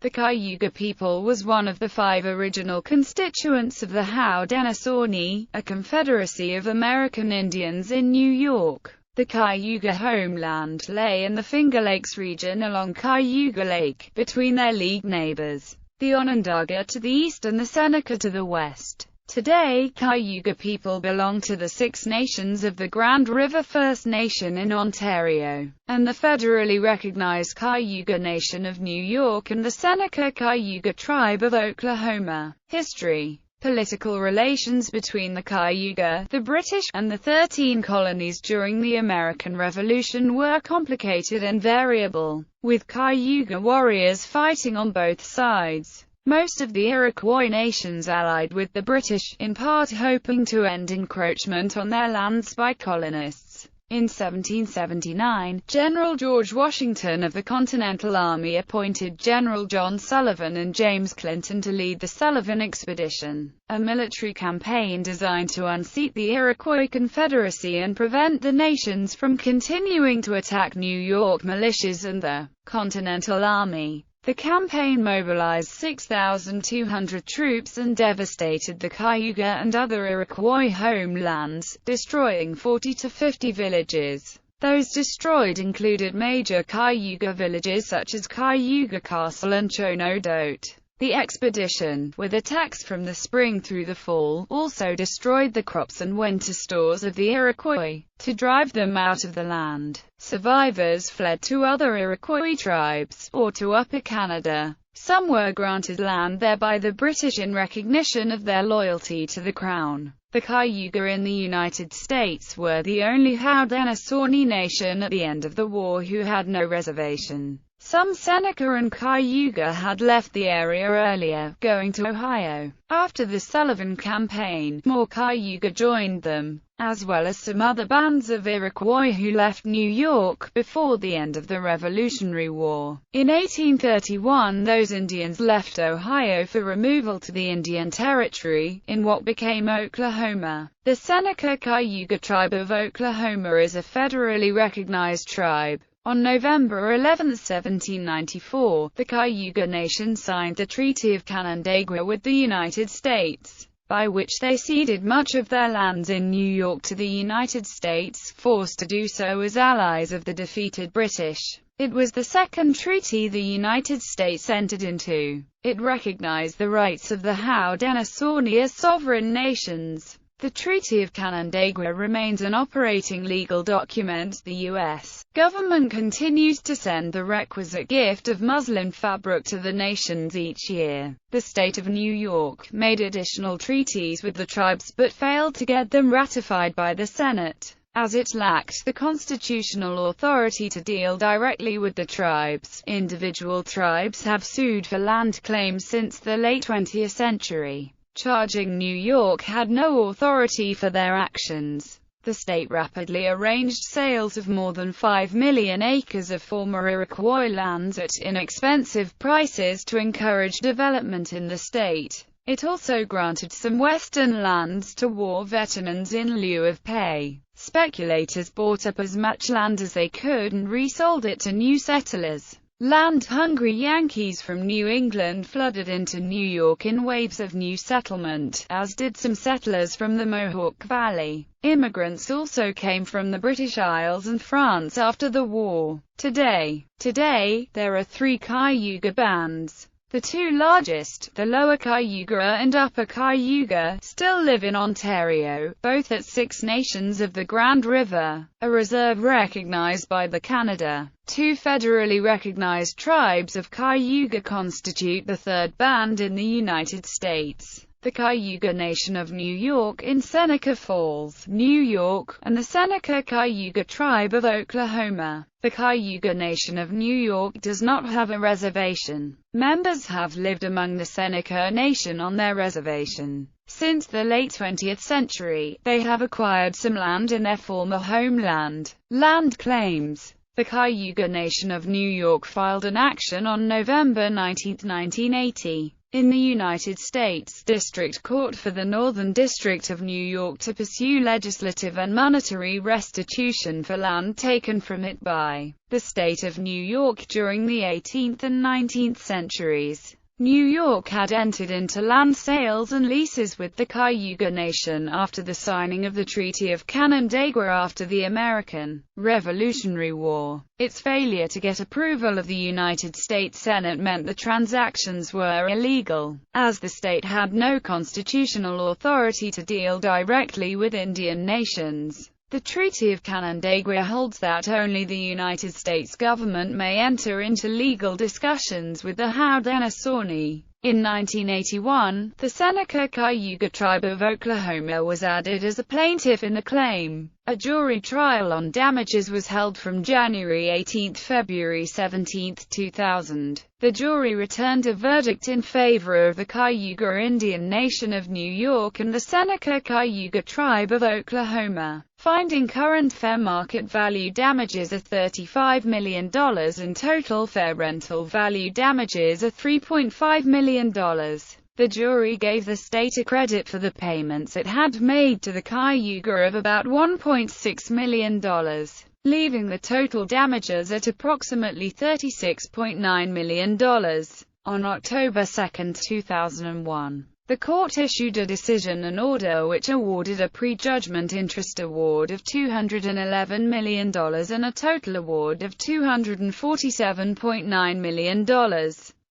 The Cayuga people was one of the 5 original constituents of the Haudenosaunee, a confederacy of American Indians in New York. The Cayuga homeland lay in the Finger Lakes region along Cayuga Lake, between their league neighbors, the Onondaga to the east and the Seneca to the west. Today, Cayuga people belong to the 6 nations of the Grand River First Nation in Ontario, and the federally recognized Cayuga Nation of New York and the Seneca Cayuga Tribe of Oklahoma. History. Political relations between the Cayuga, the British, and the 13 colonies during the American Revolution were complicated and variable, with Cayuga warriors fighting on both sides. Most of the Iroquois nations allied with the British, in part hoping to end encroachment on their lands by colonists. In 1779, General George Washington of the Continental Army appointed General John Sullivan and James Clinton to lead the Sullivan Expedition, a military campaign designed to unseat the Iroquois Confederacy and prevent the nations from continuing to attack New York militias and the Continental Army. The campaign mobilized 6,200 troops and devastated the Cayuga and other Iroquois homelands, destroying 40 to 50 villages. Those destroyed included major Cayuga villages such as Cayuga Castle and Chonodote. The expedition, with attacks from the spring through the fall, also destroyed the crops and winter stores of the Iroquois. To drive them out of the land, survivors fled to other Iroquois tribes, or to Upper Canada. Some were granted land there by the British in recognition of their loyalty to the Crown. The Cayuga in the United States were the only Haudenosaunee nation at the end of the war who had no reservation. Some Seneca and Cayuga had left the area earlier, going to Ohio. After the Sullivan campaign, more Cayuga joined them, as well as some other bands of Iroquois who left New York before the end of the Revolutionary War. In 1831, those Indians left Ohio for removal to the Indian Territory, in what became Oklahoma. The Seneca Cayuga Tribe of Oklahoma is a federally recognized tribe. On November 11, 1794, the Cayuga Nation signed the Treaty of Canandaigua with the United States, by which they ceded much of their lands in New York to the United States, forced to do so as allies of the defeated British. It was the second treaty the United States entered into. It recognized the rights of the Haudenosaunee as sovereign nations. The Treaty of Canandaigua remains an operating legal document. The U.S. government continues to send the requisite gift of muslin fabric to the nations each year. The state of New York made additional treaties with the tribes but failed to get them ratified by the Senate, as it lacked the constitutional authority to deal directly with the tribes. Individual tribes have sued for land claims since the late 20th century, charging New York had no authority for their actions. The state rapidly arranged sales of more than 5 million acres of former Iroquois lands at inexpensive prices to encourage development in the state. It also granted some western lands to war veterans in lieu of pay. Speculators bought up as much land as they could and resold it to new settlers. Land-hungry Yankees from New England flooded into New York in waves of new settlement, as did some settlers from the Mohawk Valley. Immigrants also came from the British Isles and France after the war. Today, there are 3 Cayuga bands. The 2 largest, the Lower Cayuga and Upper Cayuga, still live in Ontario, both at 6 nations of the Grand River, a reserve recognized by the Canada. 2 federally recognized tribes of Cayuga constitute the 3rd band in the United States. The Cayuga Nation of New York in Seneca Falls, New York, and the Seneca Cayuga Tribe of Oklahoma. The Cayuga Nation of New York does not have a reservation. Members have lived among the Seneca Nation on their reservation. Since the late 20th century, they have acquired some land in their former homeland. Land claims. The Cayuga Nation of New York filed an action on November 19, 1980. in the United States District Court for the Northern District of New York to pursue legislative and monetary restitution for land taken from it by the state of New York during the 18th and 19th centuries. New York had entered into land sales and leases with the Cayuga Nation after the signing of the Treaty of Canandaigua after the American Revolutionary War. Its failure to get approval of the United States Senate meant the transactions were illegal, as the state had no constitutional authority to deal directly with Indian nations. The Treaty of Canandaigua holds that only the United States government may enter into legal discussions with the Haudenosaunee. In 1981, the Seneca Cayuga tribe of Oklahoma was added as a plaintiff in the claim. A jury trial on damages was held from January 18 to February 17, 2000. The jury returned a verdict in favor of the Cayuga Indian Nation of New York and the Seneca Cayuga tribe of Oklahoma, finding current fair market value damages of $35 million and total fair rental value damages of $3.5 million. The jury gave the state a credit for the payments it had made to the Cayuga of about $1.6 million, leaving the total damages at approximately $36.9 million. On October 2, 2001, the court issued a decision and order which awarded a prejudgment interest award of $211 million and a total award of $247.9 million.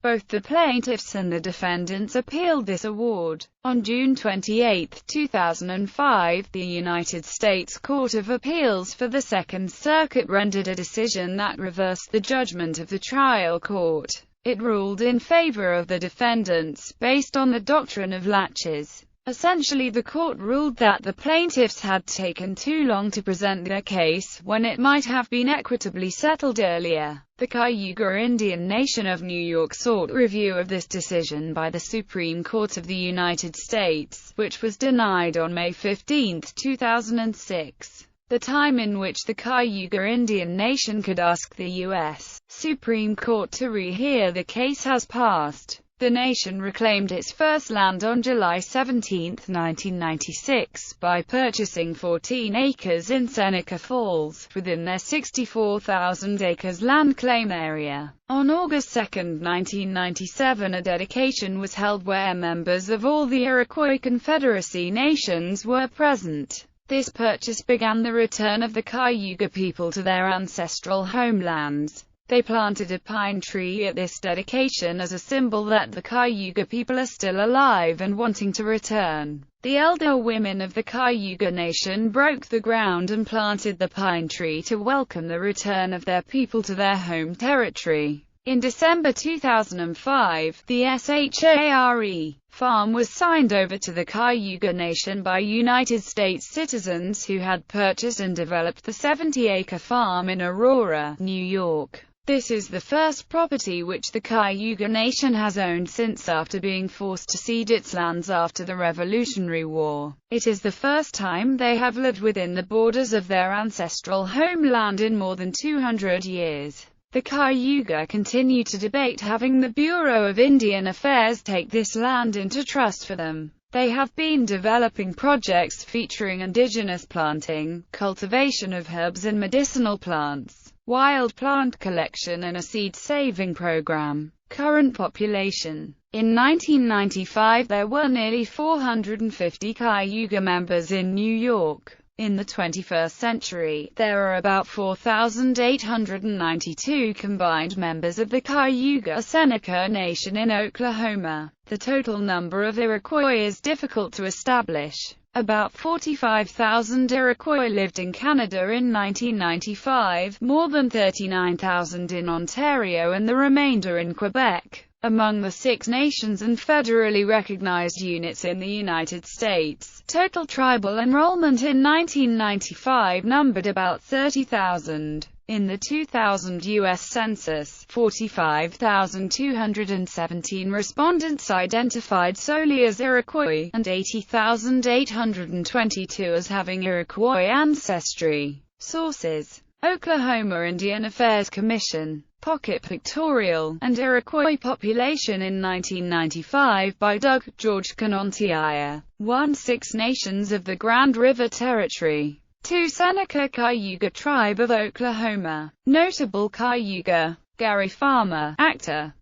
Both the plaintiffs and the defendants appealed this award. On June 28, 2005, the United States Court of Appeals for the Second Circuit rendered a decision that reversed the judgment of the trial court. It ruled in favor of the defendants, based on the doctrine of laches. Essentially, the court ruled that the plaintiffs had taken too long to present their case, when it might have been equitably settled earlier. The Cayuga Indian Nation of New York sought review of this decision by the Supreme Court of the United States, which was denied on May 15, 2006. The time in which the Cayuga Indian Nation could ask the U.S. Supreme Court to rehear the case has passed. The nation reclaimed its first land on July 17, 1996, by purchasing 14 acres in Seneca Falls, within their 64,000 acres land claim area. On August 2, 1997, a dedication was held where members of all the Iroquois Confederacy nations were present. This purchase began the return of the Cayuga people to their ancestral homelands. They planted a pine tree at this dedication as a symbol that the Cayuga people are still alive and wanting to return. The elder women of the Cayuga Nation broke the ground and planted the pine tree to welcome the return of their people to their home territory. In December 2005, the SHARE farm was signed over to the Cayuga Nation by United States citizens who had purchased and developed the 70-acre farm in Aurora, New York. This is the first property which the Cayuga Nation has owned since after being forced to cede its lands after the Revolutionary War. It is the first time they have lived within the borders of their ancestral homeland in more than 200 years. The Cayuga continue to debate having the Bureau of Indian Affairs take this land into trust for them. They have been developing projects featuring indigenous planting, cultivation of herbs and medicinal plants, wild plant collection and a seed-saving program. Current population. In 1995 there were nearly 450 Cayuga members in New York. In the 21st century, there are about 4,892 combined members of the Cayuga Seneca Nation in Oklahoma. The total number of Iroquois is difficult to establish. About 45,000 Iroquois lived in Canada in 1995, more than 39,000 in Ontario and the remainder in Quebec. Among the Six Nations and federally recognized units in the United States, total tribal enrollment in 1995 numbered about 30,000. In the 2000 U.S. Census, 45,217 respondents identified solely as Iroquois, and 80,822 as having Iroquois ancestry. Sources: Oklahoma Indian Affairs Commission, Pocket Pictorial, and Iroquois Population in 1995 by Doug George Canontier. 1. Six Nations of the Grand River Territory. 2. Seneca Cayuga Tribe of Oklahoma. Notable Cayuga. Gary Farmer, actor.